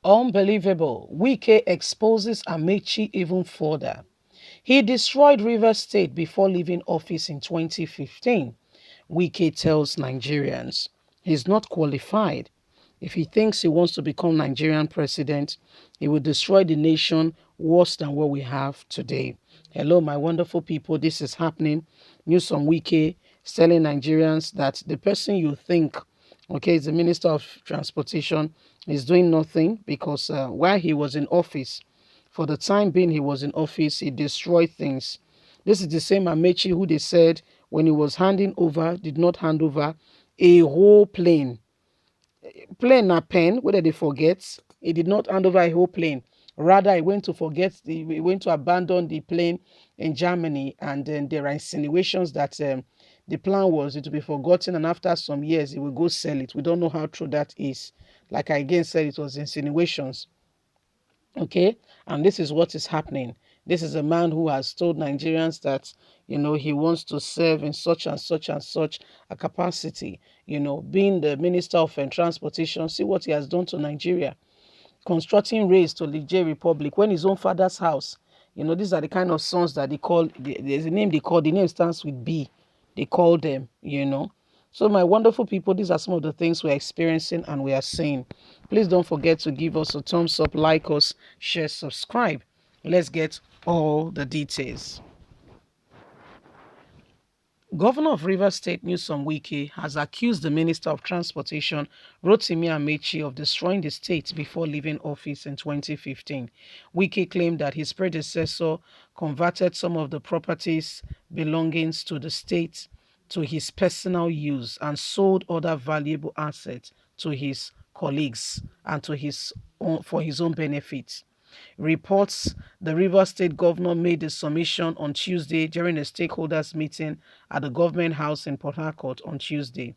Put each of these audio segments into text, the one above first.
Unbelievable. Wike exposes Amaechi even further. He destroyed Rivers State before leaving office in 2015. Wike tells Nigerians he's not qualified. If he thinks he wants to become Nigerian president, he will destroy the nation worse than what we have today. Hello, my wonderful people. This is happening. News on Wike is telling Nigerians that the person you think, okay, is the Minister of Transportation, is doing nothing because while he was in office, for the time being he was in office, he destroyed things. This is the same Amaechi who they said when he was handing over, did not hand over a whole plane. Plane na pen, whether they forget, he did not hand over a whole plane. Rather, he went to abandon the plane in Germany, and then there are insinuations that the plan was it to be forgotten, and after some years, he will go sell it. We don't know how true that is. Like I again said, it was insinuations. Okay, and this is what is happening. This is a man who has told Nigerians that he wants to serve in such and such and such a capacity. Being the Minister of Transportation, see what he has done to Nigeria, constructing roads to the J Republic when his own father's house. These are the kind of sons that they call. There's a name they call. The name starts with B. They call them. So, my wonderful people, these are some of the things we're experiencing and we are seeing. Please don't forget to give us a thumbs up, like us, share, subscribe. Let's get all the details. Governor of Rivers State Newsom Wike has accused the Minister of Transportation, Rotimi Amaechi, of destroying the state before leaving office in 2015. Wike claimed that his predecessor converted some of the properties belongings to the state to his personal use and sold other valuable assets to his colleagues and for his own benefit. Reports the Rivers State governor made the submission on Tuesday during a stakeholders meeting at the government house in Port Harcourt on Tuesday.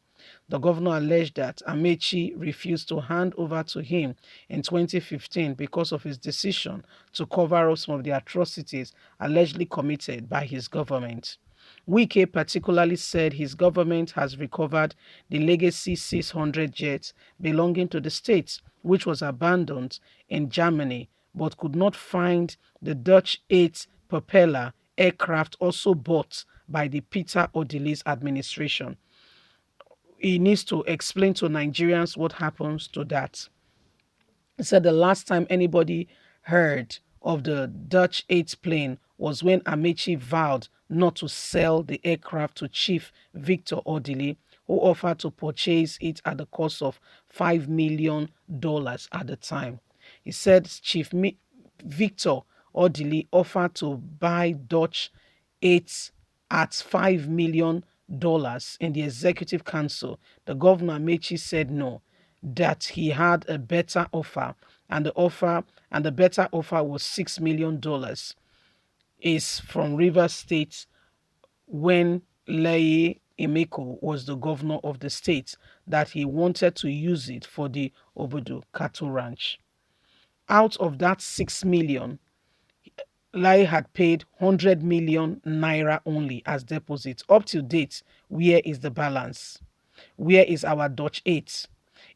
The governor alleged that Amaechi refused to hand over to him in 2015 because of his decision to cover up some of the atrocities allegedly committed by his government. Wike particularly said his government has recovered the Legacy 600 jet belonging to the state, which was abandoned in Germany, but could not find the Dutch 8 propeller aircraft also bought by the Peter Odili's administration. He needs to explain to Nigerians what happens to that. He said the last time anybody heard of the Dutch 8 plane was when Amaechi vowed not to sell the aircraft to Chief Victor Odili, who offered to purchase it at the cost of $5 million at the time. He said Victor Odili offered to buy Dutch 8 at $5 million in the executive council. The governor Amaechi said no, that he had a better offer, and the better offer was $6 million. Is from Rivers State when Leye Emeko was the governor of the state, that he wanted to use it for the Obodo cattle ranch. Out of that 6 million, Lai had paid 100 million naira only as deposit. Up to date, where is the balance? Where is our Dutch 8?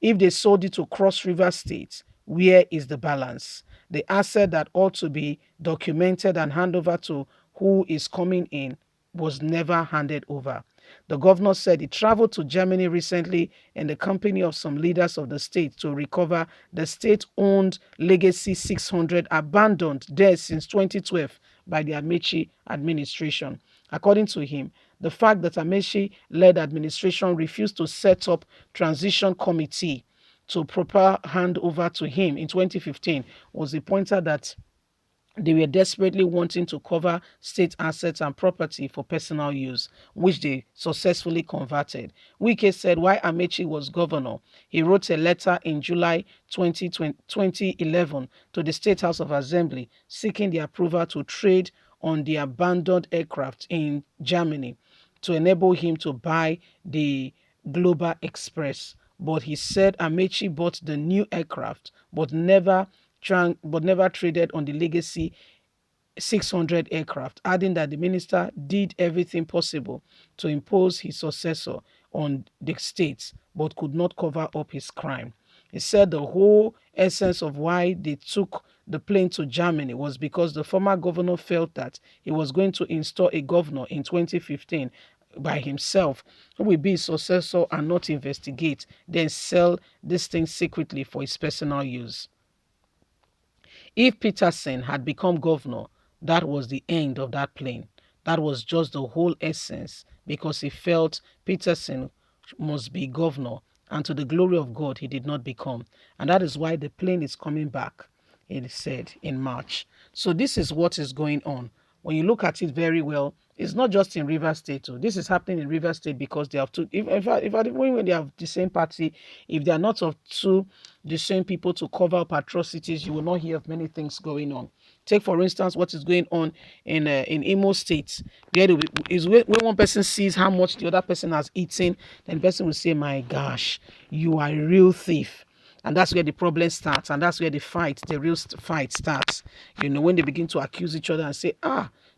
If they sold it to Cross River State, where is the balance? The asset that ought to be documented and handed over to who is coming in was never handed over. The governor said he traveled to Germany recently in the company of some leaders of the state to recover the state-owned Legacy 600 abandoned there since 2012 by the Amaechi administration. According to him, the fact that Amaechi-led administration refused to set up transition committee to proper handover to him in 2015 was a pointer that they were desperately wanting to cover state assets and property for personal use, which they successfully converted. Wike said while Amaechi was governor, he wrote a letter in July 2011 to the State House of Assembly seeking the approval to trade on the abandoned aircraft in Germany to enable him to buy the Global Express. But he said Amaechi bought the new aircraft but never traded on the Legacy 600 aircraft, adding that the minister did everything possible to impose his successor on the states but could not cover up his crime. He said the whole essence of why they took the plane to Germany was because the former governor felt that he was going to install a governor in 2015 by himself who will be his successor and not investigate, then sell this thing secretly for his personal use. If Peterson had become governor, that was the end of that plane. That was just the whole essence because he felt Peterson must be governor, and to the glory of God, he did not become. And that is why the plane is coming back, it said in March. So, this is what is going on. When you look at it very well, it's not just in Rivers State. Oh. This is happening in Rivers State because they have two. When they have the same party, if they are not of two the same people to cover up atrocities, you will not hear of many things going on. Take for instance what is going on in Imo State. Where is when one person sees how much the other person has eaten, then the person will say, "My gosh, you are a real thief." And that's where the problem starts, and that's where the real fight starts. When they begin to accuse each other and say,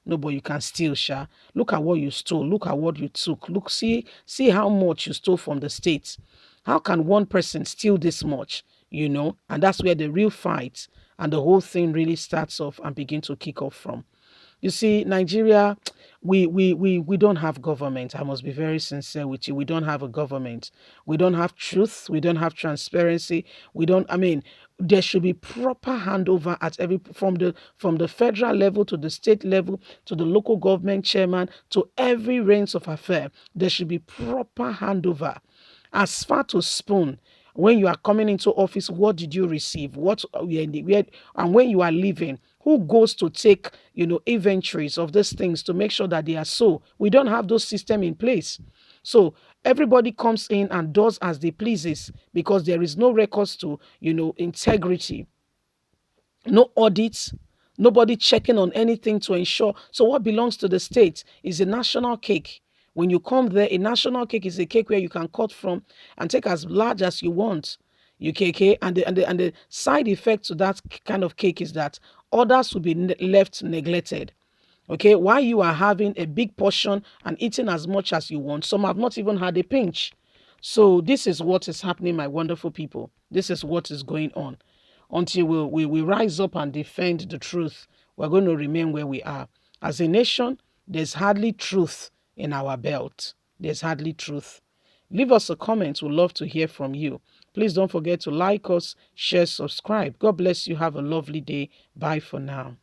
no, but you can steal, Sha. Look at what you stole. Look at what you took. Look, see how much you stole from the state. How can one person steal this much? And that's where the real fight and the whole thing really starts off and begin to kick off from. You see, Nigeria, we don't have government. I must be very sincere with you. We don't have a government. We don't have truth. We don't have transparency. There should be proper handover at from the federal level to the state level to the local government chairman to every reins of affair. There should be proper handover. As far to spoon, when you are coming into office, what did you receive? And when you are leaving, who goes to take, inventories of these things to make sure that they are so? We don't have those system in place. So everybody comes in and does as they pleases because there is no records to, integrity, no audits, nobody checking on anything to ensure. So what belongs to the state is a national cake. When you come there, a national cake is a cake where you can cut from and take as large as you want. UKK and the side effect to that kind of cake is that others will be left neglected. Okay, while you are having a big portion and eating as much as you want, some have not even had a pinch. So this is what is happening, my wonderful people. This is what is going on. Until we rise up and defend the truth, we're going to remain where we are. As a nation, there's hardly truth in our belt. There's hardly truth. Leave us a comment. We'd love to hear from you. Please don't forget to like us, share, subscribe. God bless you. Have a lovely day. Bye for now.